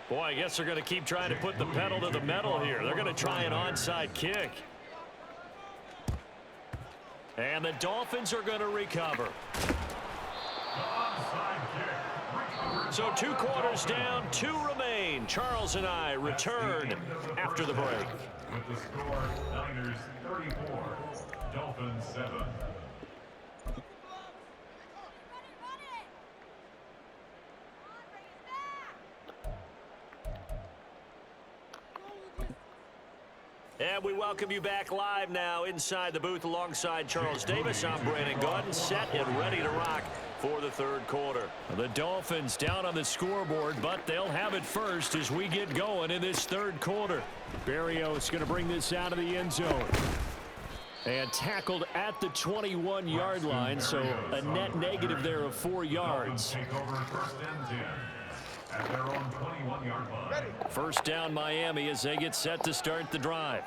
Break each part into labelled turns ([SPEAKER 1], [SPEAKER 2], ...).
[SPEAKER 1] Boy, I guess they're going to keep trying to put the pedal to the metal here. They're going to try an onside kick. And the Dolphins are going to recover. So 2 quarters down, 2 remain. Charles and I return after the break.
[SPEAKER 2] With the score, Niners 34, Dolphins 7.
[SPEAKER 1] And we welcome you back live now inside the booth alongside Charles Davis. I'm Brandon Gaudin, set and ready to rock for the 3rd quarter. The Dolphins down on the scoreboard, but they'll have it first as we get going in this 3rd quarter. Berrios going to bring this out of the end zone. And tackled at the 21-yard line, so a net negative there of 4 yards.
[SPEAKER 2] Take over 1st and 10 at their own 21-yard line.
[SPEAKER 1] First down Miami as they get set to start the drive.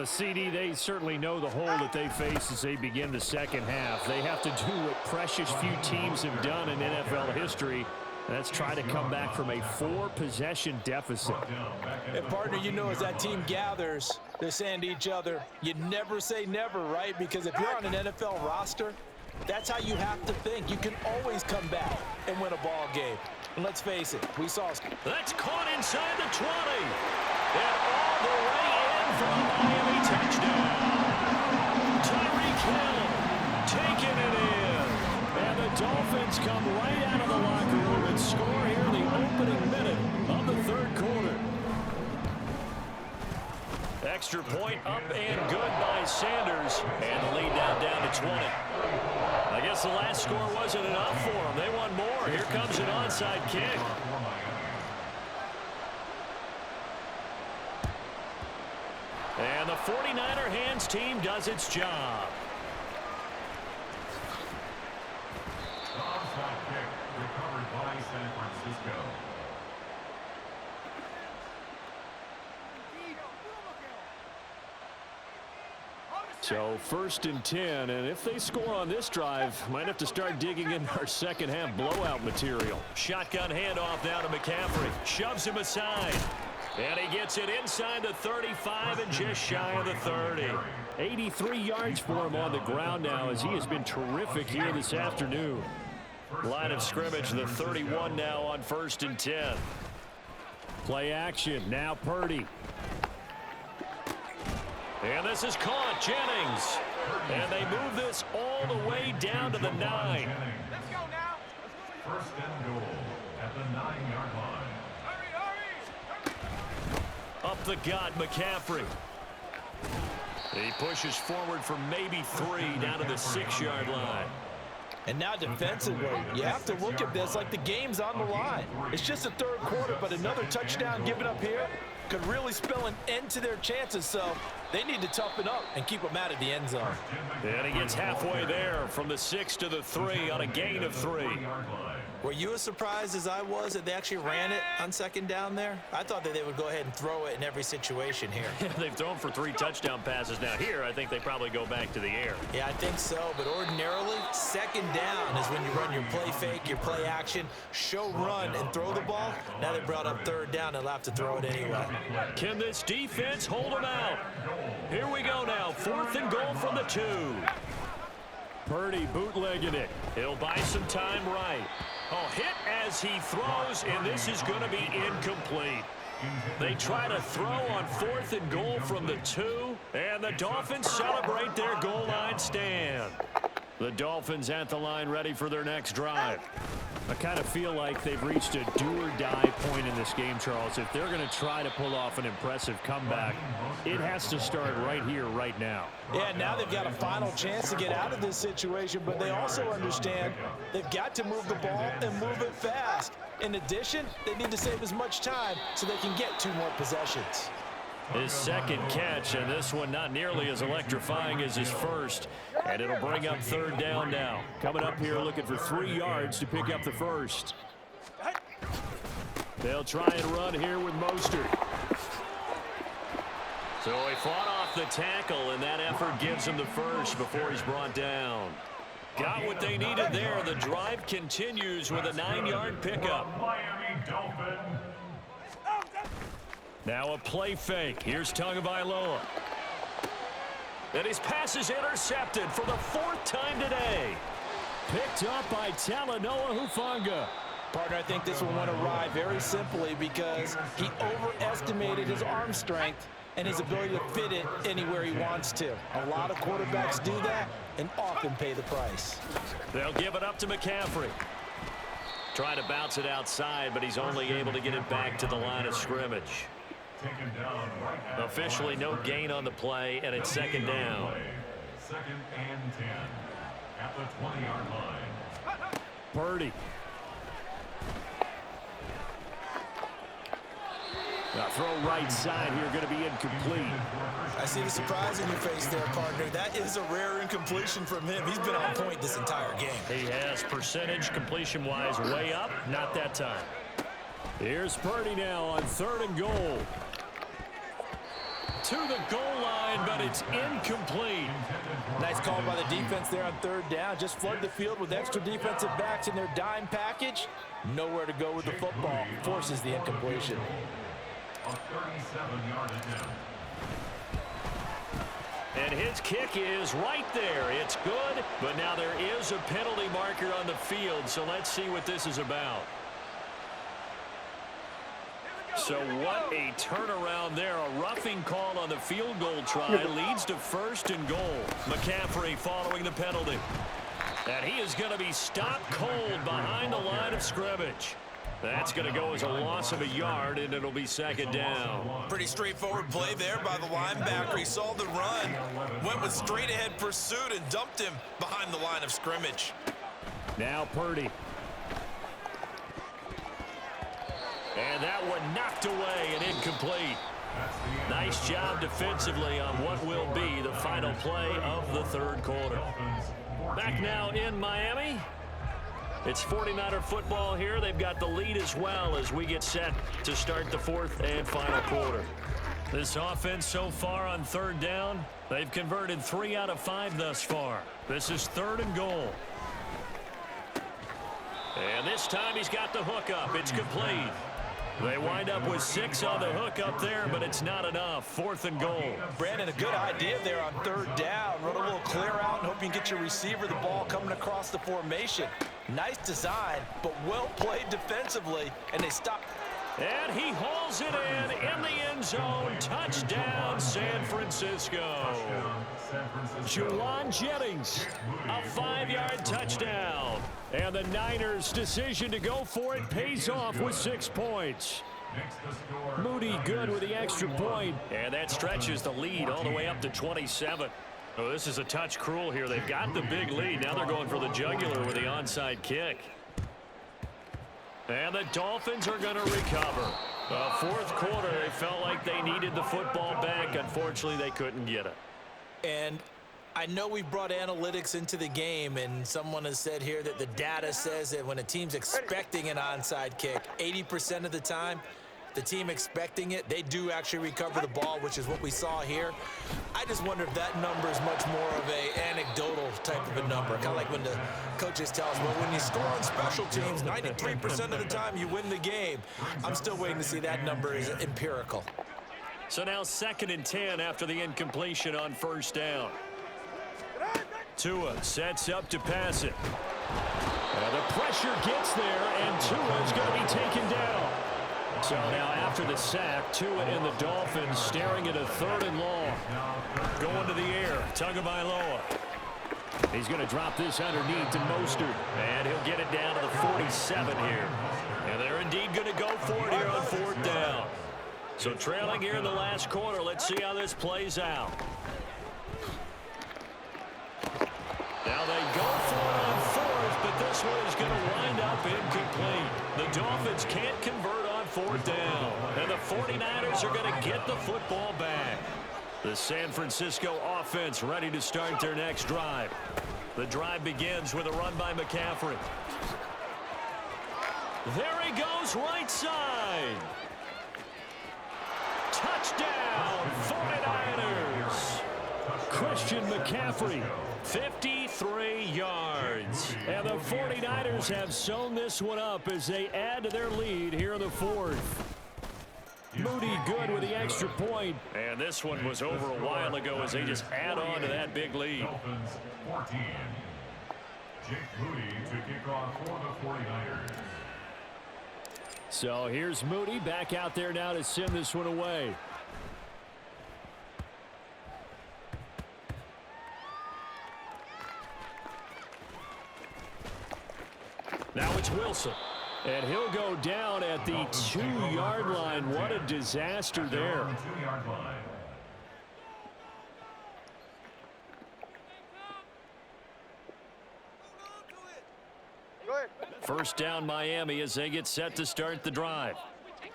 [SPEAKER 1] CD, they certainly know the hole that they face as they begin the 2nd half. They have to do what precious few teams have done in NFL history. That's try to come back from a 4-possession deficit.
[SPEAKER 3] And partner, you know, as that team gathers, they're saying to each other, you never say never, right? Because if you're on an NFL roster, that's how you have to think. You can always come back and win a ball game. And let's face it, we saw.
[SPEAKER 1] That's caught inside the 20. And all the way in for a Miami touchdown. Tyreek Hill taking it in. And the Dolphins come right out of the locker room and score here in the opening minute of the 3rd quarter. Extra point up and good by Sanders. And the lead down to 20. I guess the last score wasn't enough for them. They want more. Here comes an onside kick. And the 49er hands team does its job.
[SPEAKER 2] Onside kick recovered by San Francisco.
[SPEAKER 1] So 1st and 10, and if they score on this drive, might have to start digging in our 2nd half blowout material. Shotgun handoff now to McCaffrey. Shoves him aside. And he gets it inside the 35 and just shy of the 30. 83 yards for him on the ground now as he has been terrific here this afternoon. Line of scrimmage, the 31 now on 1st and 10. Play action, now Purdy. And this is caught, Jennings. And they move this all the way down to the 9.
[SPEAKER 2] Let's go now. 1st and goal at the 9-yard line.
[SPEAKER 1] Up the gut, McCaffrey. He pushes forward for maybe 3 down to the 6-yard line.
[SPEAKER 3] And now defensively, you have to look at this like the game's on the line. It's just the 3rd quarter, but another touchdown given up here could really spell an end to their chances, so they need to toughen up and keep them out of the end zone.
[SPEAKER 1] And he gets halfway there from the 6 to the 3 on a gain of 3.
[SPEAKER 3] Were you as surprised as I was that they actually ran it on 2nd down there? I thought that they would go ahead and throw it in every situation here.
[SPEAKER 1] They've thrown for 3 touchdown passes. Now here, I think they probably go back to the air.
[SPEAKER 3] Yeah, I think so, but ordinarily, 2nd down is when you run your play fake, your play action, show run, and throw the ball. Now they brought up 3rd down, they'll have to throw it anyway.
[SPEAKER 1] Can this defense hold them out? Here we go now, 4th and goal from the 2. Purdy bootlegging it. He'll buy some time right. Oh, hit as he throws, and this is going to be incomplete. They try to throw on 4th and goal from the 2, and the Dolphins celebrate their goal line stand. The Dolphins at the line ready for their next drive. I kind of feel like they've reached a do-or-die point in this game, Charles. If they're going to try to pull off an impressive comeback, it has to start right here, right now.
[SPEAKER 3] Yeah, now they've got a final chance to get out of this situation, but they also understand they've got to move the ball and move it fast. In addition, they need to save as much time so they can get 2 more possessions.
[SPEAKER 1] His 2nd catch, and this one not nearly as electrifying as his 1st. And it'll bring up 3rd down now. Coming up here looking for 3 yards to pick up the 1st. They'll try and run here with Mostert. So he fought off the tackle, and that effort gives him the 1st before he's brought down. Got what they needed there. The drive continues with a 9-yard pickup.
[SPEAKER 2] Miami Dolphins.
[SPEAKER 1] Now a play fake. Here's Tagovailoa. And his pass is intercepted for the 4th time today. Picked up by Talanoa Hufanga.
[SPEAKER 3] Partner, I think this one went awry very simply because he overestimated his arm strength and his ability to fit it anywhere he wants to. A lot of quarterbacks do that and often pay the price.
[SPEAKER 1] They'll give it up to McCaffrey. Trying to bounce it outside, but he's only able to get it back to the line of scrimmage. Officially no gain on the play, and it's 2nd down.
[SPEAKER 2] 2nd and 10 at the 20-yard line.
[SPEAKER 1] Purdy. Now throw right side here, going to be incomplete.
[SPEAKER 3] I see the surprise in your face there, partner. That is a rare incompletion from him. He's been on point this entire game.
[SPEAKER 1] He has percentage completion-wise way up, not that time. Here's Purdy now on 3rd and goal. To the goal line, but it's incomplete.
[SPEAKER 3] Nice call by the defense there on 3rd down. Just flood the field with extra defensive backs in their dime package. Nowhere to go with the football. Forces the incompletion.
[SPEAKER 2] A 37-yard attempt.
[SPEAKER 1] And his kick is right there. It's good, but now there is a penalty marker on the field, so let's see what this is about. So what a turnaround there. A roughing call on the field goal try leads to 1st and goal. McCaffrey following the penalty. And he is going to be stopped cold behind the line of scrimmage. That's going to go as a loss of a yard, and it'll be 2nd down.
[SPEAKER 3] Pretty straightforward play there by the linebacker. He saw the run, went with straight-ahead pursuit, and dumped him behind the line of scrimmage.
[SPEAKER 1] Now Purdy. And that one knocked away and incomplete. Nice job defensively on what will be the final play of the 3rd quarter. Back now in Miami. It's 49er football here. They've got the lead as well as we get set to start the 4th and final quarter. This offense so far on 3rd down, they've converted 3 out of 5 thus far. This is 3rd and goal. And this time he's got the hook up. It's complete. They wind up with 6 on the hook up there, but it's not enough. 4th and goal.
[SPEAKER 3] Brandon, a good idea there on 3rd down. Run a little clear out and hope you can get your receiver the ball coming across the formation. Nice design, but well played defensively, and they stop.
[SPEAKER 1] And he hauls it in the end zone. Touchdown, San Francisco. Juwan Jennings, a 5-yard touchdown. And the Niners' decision to go for it pays off with 6 points. Moody good with the extra point. And that stretches the lead all the way up to 27. Oh, this is a touch cruel here. They've got the big lead. Now they're going for the jugular with the onside kick. And the Dolphins are going to recover. 4th quarter, they felt like they needed the football back. Unfortunately, they couldn't get it.
[SPEAKER 3] And I know we've brought analytics into the game, and someone has said here that the data says that when a team's expecting an onside kick, 80% of the time, the team expecting it, they do actually recover the ball, which is what we saw here. I just wonder if that number is much more of a anecdotal type of a number. Kind of like when the coaches tell us, well, when you score on special teams, 93% of the time you win the game. I'm still waiting to see that number is empirical.
[SPEAKER 1] So now 2nd and 10 after the incompletion on 1st down. Tua sets up to pass it. The pressure gets there, and Tua is going to be taken down. So now after the sack, Tua and the Dolphins staring at a 3rd and long. Going to the air, Tagovailoa. He's going to drop this underneath to Mostert. And he'll get it down to the 47 here. And they're indeed going to go for it here on 4th down. So trailing here in the last quarter, let's see how this plays out. Now they go for it on 4th, but this one is going to wind up incomplete. The Dolphins can't convert on 4th down. And the 49ers are going to get the football back. The San Francisco offense ready to start their next drive. The drive begins with a run by McCaffrey. There he goes, right side. Touchdown, 49ers. Christian McCaffrey, 53 yards. And the 49ers have sewn this one up as they add to their lead here in the 4th. Moody good with the extra point. And this one was over a while ago as they just add on to that big lead.
[SPEAKER 2] Dolphins 14. Jake Moody to kick off for the 49ers.
[SPEAKER 1] So here's Moody back out there now to send this one away. Now it's Wilson. And he'll go down at the 2-yard line. What a disaster there.
[SPEAKER 2] 2-yard line.
[SPEAKER 1] First down Miami as they get set to start the drive.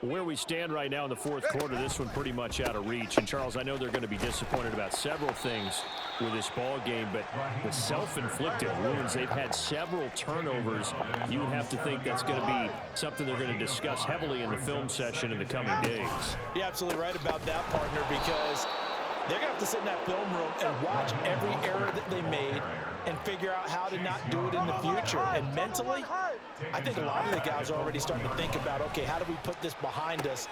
[SPEAKER 1] Where we stand right now in the fourth quarter, this one pretty much out of reach. And, Charles, I know they're going to be disappointed about several things with this ball game, but the self-inflicted wounds, they've had several turnovers. You would have to think that's going to be something they're going to discuss heavily in the film session in the coming days.
[SPEAKER 3] You're absolutely right about that, partner, because they're going to have to sit in that film room and watch every error that they made and figure out how to not do it in the future. And mentally, I think a lot of the guys are already starting to think about, okay, how do we put this behind us?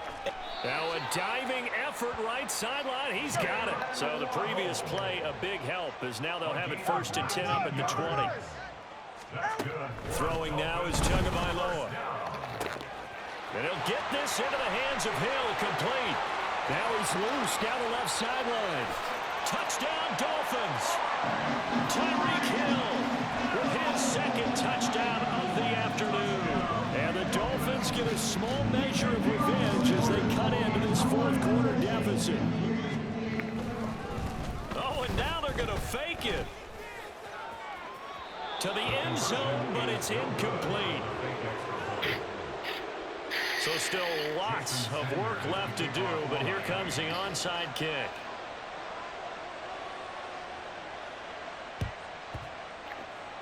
[SPEAKER 1] Now a diving effort right sideline. He's got it. So the previous play, a big help, as now they'll have it 1st and 10 up at the 20. Throwing now is Tagovailoa. And he'll get this into the hands of Hill, complete. Now he's loose down the left sideline. Touchdown, Dolphins. Tyreek Hill with his 2nd touchdown of the afternoon. And the Dolphins get a small measure of revenge as they cut into this 4th quarter deficit. Oh, and now they're going to fake it to the end zone, but it's incomplete. So still lots of work left to do, but here comes the onside kick.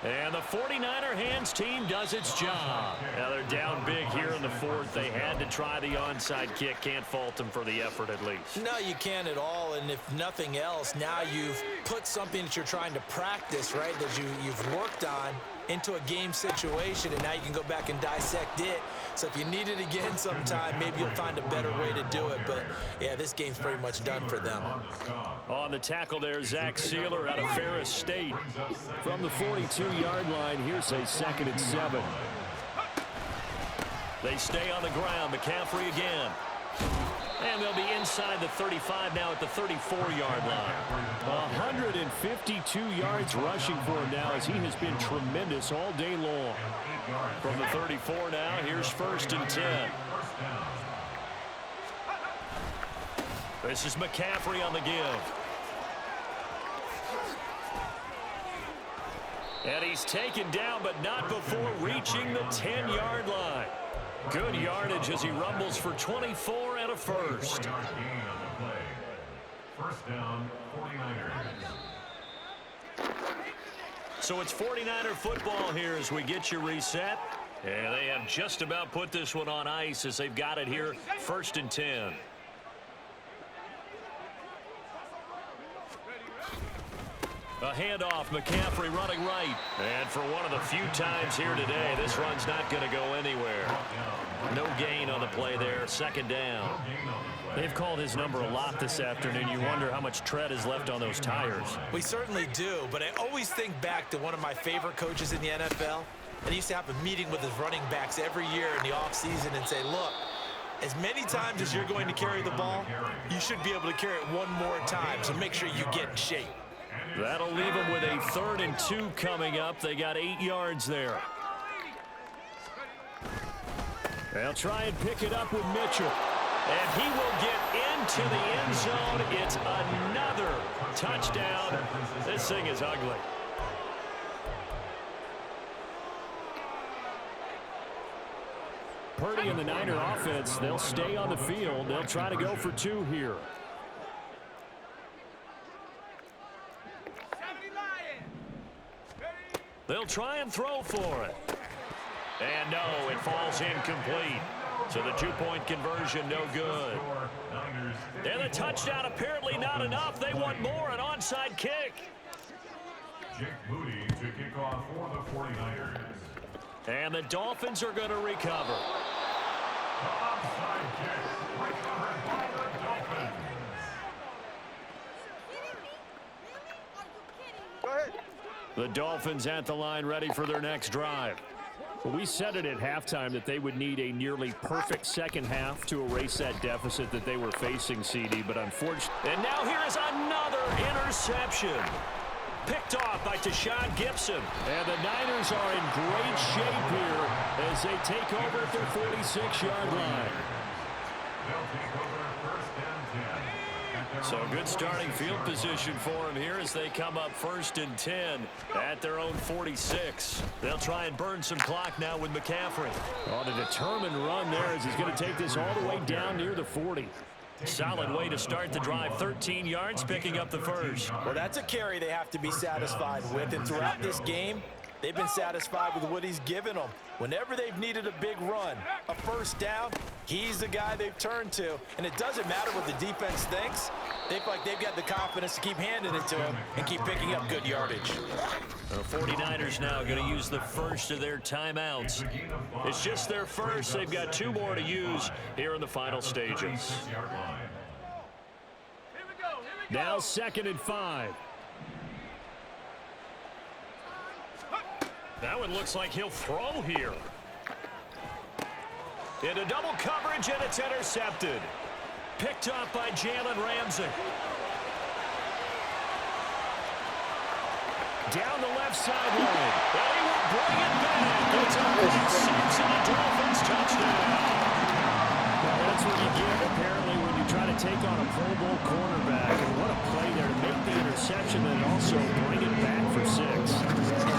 [SPEAKER 1] And the 49er hands team does its job. Now they're down big here in the 4th. They had to try the onside kick. Can't fault them for the effort at least.
[SPEAKER 3] No, you can't at all. And if nothing else, now you've put something that you're trying to practice, right, that you've worked on into a game situation, and now you can go back and dissect it. So if you need it again sometime, maybe you'll find a better way to do it. But, yeah, this game's pretty much done for them.
[SPEAKER 1] On the tackle there, Zach Sealer out of Ferris State. From the 42-yard line, here's a 2nd and 7. They stay on the ground. McCaffrey again. And they'll be inside the 35 now at the 34-yard line. 152 yards rushing for him now as he has been tremendous all day long. From the 34 now, here's 1st and 10. This is McCaffrey on the give. And he's taken down, but not before reaching the 10-yard line. Good yardage as he rumbles for 24 and a 1st.
[SPEAKER 2] 1st down, 49ers.
[SPEAKER 1] So it's 49er football here as we get you reset. And they have just about put this one on ice as they've got it here, 1st and 10. A handoff, McCaffrey running right. And for one of the few times here today, this run's not going to go anywhere. No gain on the play there, 2nd down. They've called his number a lot this afternoon. You wonder how much tread is left on those tires.
[SPEAKER 3] We certainly do, but I always think back to one of my favorite coaches in the NFL. And he used to have a meeting with his running backs every year in the offseason and say, look, as many times as you're going to carry the ball, you should be able to carry it one more time, so make sure you get in shape.
[SPEAKER 1] That'll leave them with a 3rd and 2 coming up. They got 8 yards there. They'll try and pick it up with Mitchell. And he will get into the end zone. It's another touchdown. This thing is ugly. Purdy and the Niner offense, they'll stay on the field. They'll try to go for 2 here. They'll try and throw for it. And no, it falls incomplete. So the 2-point conversion, no good. And the touchdown apparently not enough. They want more, an onside kick.
[SPEAKER 2] Jake Moody to kick off for the 49ers.
[SPEAKER 1] And the Dolphins are going to recover.
[SPEAKER 2] Onside kick.
[SPEAKER 1] The Dolphins at the line ready for their next drive. Well, we said it at halftime that they would need a nearly perfect second half to erase that deficit that they were facing, CD, but unfortunately. And now here is another interception. Picked off by Deshaun Gibson. And the Niners are in great shape here as they take over at their 46-yard line.
[SPEAKER 2] They'll take over first and 10.
[SPEAKER 1] So good starting field position for them here as they come up first and 10 at their own 46. They'll try and burn some clock now with McCaffrey. On a determined run there as he's going to take this all the way down near the 40. Solid way to start the drive. 13 yards, picking up the first.
[SPEAKER 3] Well, that's a carry they have to be satisfied with. And throughout this game, they've been satisfied with what he's given them. Whenever they've needed a big run, a first down, he's the guy they've turned to. And it doesn't matter what the defense thinks. They feel like they've got the confidence to keep handing it to him and keep picking up good yardage.
[SPEAKER 1] The 49ers now going to use the first of their timeouts. It's just their first. They've got 2 more to use here in the final stages. Now 2nd and 5. That one looks like he'll throw here. Into double coverage, and it's intercepted. Picked up by Jalen Ramsey. Down the left sideline. They will bring it back. It's a 6 and a Dolphins touchdown. Well, that's what you get, apparently, when you try to take on a Pro Bowl cornerback. And what a play there to make the interception and also bring it back for 6.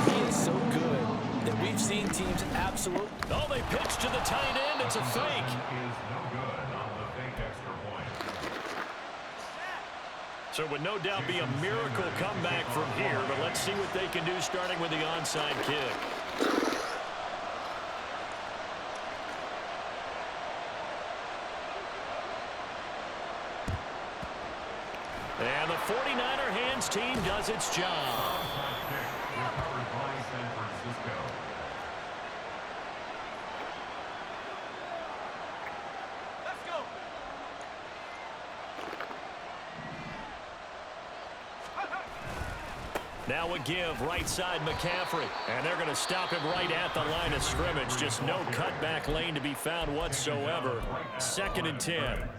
[SPEAKER 3] He is so good that we've seen teams absolutely.
[SPEAKER 1] Oh, they pitch to the tight end. It's a fake.
[SPEAKER 2] Is no good on the fake extra point.
[SPEAKER 1] So it would no doubt be a miracle comeback from here, but let's see what they can do starting with the onside kick. And the 49er hands team does its job.
[SPEAKER 2] Recovered by San Francisco.
[SPEAKER 1] Now a give, right side McCaffrey. And they're going to stop him right at the line of scrimmage. Just no cutback lane to be found whatsoever. 2nd and 10.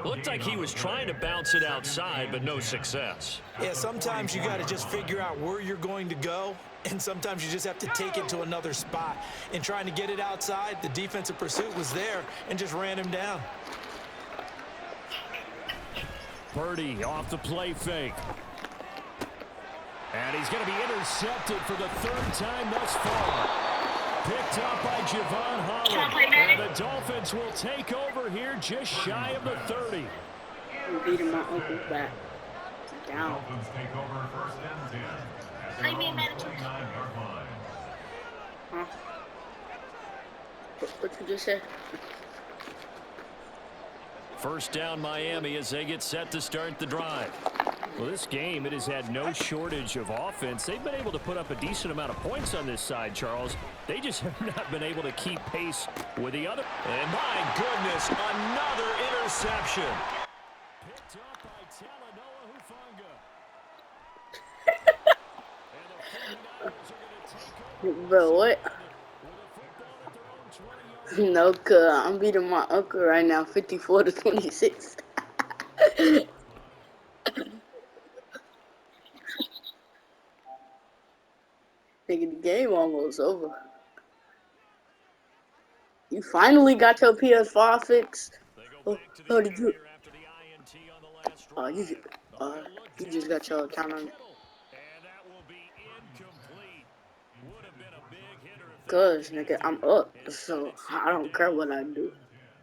[SPEAKER 1] Looked like he was trying to bounce it outside, but no success.
[SPEAKER 3] Yeah, sometimes you got to just figure out where you're going to go, and sometimes you just have to take it to another spot. In trying to get it outside, the defensive pursuit was there and just ran him down.
[SPEAKER 1] Purdy off the play fake. And he's going to be intercepted for the 3rd time thus far. Picked up by Javon Holland. And the Dolphins will take over here just shy of the 30.
[SPEAKER 4] I'm beating my uncle back. Down.
[SPEAKER 2] Dolphins take over first and 10.
[SPEAKER 4] I mean, man.
[SPEAKER 2] 49-yard line.
[SPEAKER 4] Huh? What you just said?
[SPEAKER 1] First down Miami as they get set to start the drive. Well, this game, it has had no shortage of offense. They've been able to put up a decent amount of points on this side, Charles. They just have not been able to keep pace with the other. And my goodness, another interception. Picked up by Talanoa Hufanga.
[SPEAKER 4] Bro, what? No, cuz I'm beating my uncle right now, 54-26. Nigga, the game almost over. You finally got your PS5 fixed. Oh, did you? You just got your account on it. Cause nigga, I'm up, so I don't care what I do.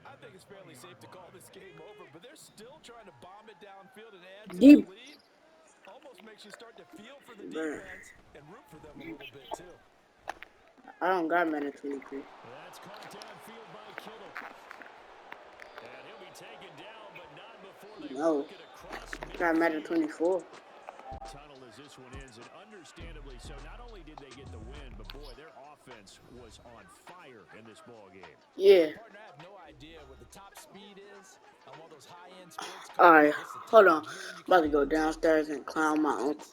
[SPEAKER 3] I think it's fairly safe to call this game over, but they're still trying to bomb it downfield and add to the
[SPEAKER 4] Deep.
[SPEAKER 3] lead. Almost makes you start to feel for the defense and root for them a little bit too.
[SPEAKER 4] I don't got Madden 23.
[SPEAKER 1] That's caught downfield by Kittle. And he'll be taken down, but not before they
[SPEAKER 4] No.
[SPEAKER 1] work it across
[SPEAKER 4] Got Madden 24.
[SPEAKER 1] tunnel as this one ends, and understandably so. Not only did they get the win, but boy, their offense was on fire in this ball game.
[SPEAKER 4] Yeah.
[SPEAKER 3] Partner, I have no idea what the top speed is on one of those high-end sports.
[SPEAKER 4] Alright, hold on. I'm about to go downstairs and clown my uncle.